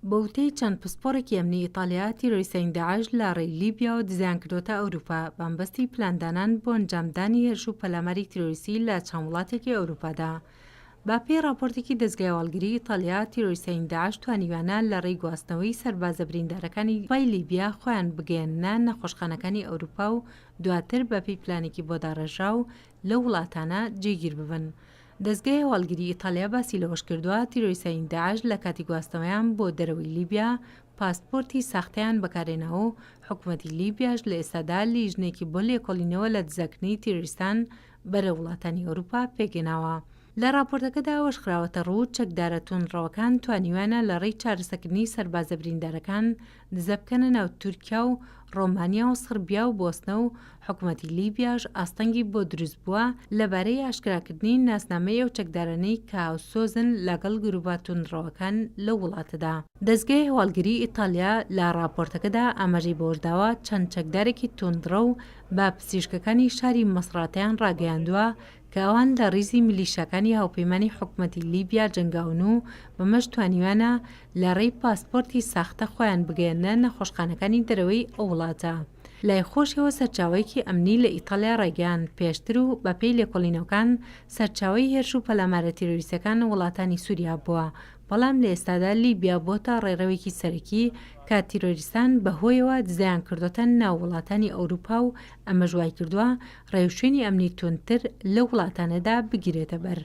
بەوتەی چەند پسپۆڕێکی ئەمنی ئیتالیا تیرۆریستەی داعش لە ڕێی لیبیا و دزیان کردوتە ئەوروپا بەمبەستی پلاندانان بۆ ئەنجامدانی هێرش و پەلاماری تیرۆریستی لە چەند وڵاتێکی ئەوروپادا. با پێی راپۆرتێکی دەزگای هەواڵگری ئیتالیا تیرۆریستەی داعش توانیوانە لە ڕێی گواستنەوەی سەربازە بریندارەکانی سوپای لیبیا خۆیان بگەێنە نەخۆشخانەکانی ئەوروپا و دواتر بەپێی پلانێکی بۆ داڕێژراو لەو وڵاتانە جێگیر ببن. دەزگای هەواڵگری ئیتالیا باسی لەوەش کردووە تیرۆریستەی داعش لە کاتی گواستنەوەیان بۆ دەرەوەی لیبیا پاسپۆرتی ساختەیان بەکارێنەوە و حکوومەتی لیبیاش لە ئێستادا لیژنێکی بۆ لێکۆڵینەوە لە دزەکردنی تیرۆریستان بەرە وڵاتانی ئەوروپا پێگەناوە. لە راپۆرتەکەدا ئەوەش خراوەتە ڕوو چەکدارە تونڕەوەکان توانیوانە لە ڕێی چارەسەرکردنی سەربازە بریندارەکان دزە بکەنە ناو تورکیا و ڕۆمانیا و سربیا و بۆسنە و حکوومەتی لیبیاش ئاستەنگی بۆ دروست بووە لەبارەی ئاشکراکردنی ناسنامەی ئەو چەکدارانەی کە هاوسۆزن لەگەڵ گروپە تونڕەوەکان لە وڵاتەدا. دەزگای هەواڵگری ئیتالیا لە راپۆرتەکەدا ئاماژەی بۆشداوە چەند چەکدارێکی توندڕە و بە پزیشکەکانی شاری مەسڕاتیان ڕاگەیاندووە کە ئەوان لە ڕیزی میلیشەکانی هاوپەیمانی حکوومەتی لیبیا جنگاون و بەمەش توانیوانە لە ڕێی پاسپۆرتی ساختە خۆیان بگەێنە نەخۆشخانەکانی دەرەوەی ئەو وڵاتە. لای خۆشیەوە سەرچاوەیەکی ئەمنی لە ئیتالیا ڕێگەیاند پێشتر و بە پێی لێکۆڵینەوەکان سەرچاوەی هێرش و پەلامارە تیرۆریستەکان وڵاتانی سووریا بووە، بەڵام لە ئێستادا لیبیا بۆتە ڕێڕەوێکی سەرەکی کە تیرۆریستان بەهۆیەوە دزیان کردوتە ناو وڵاتانی ئەوروپا و ئەمە ژوای کردووە ڕێوشوێنی ئەمنی توندتر لە وڵاتانەدا بگیرێتە بەر.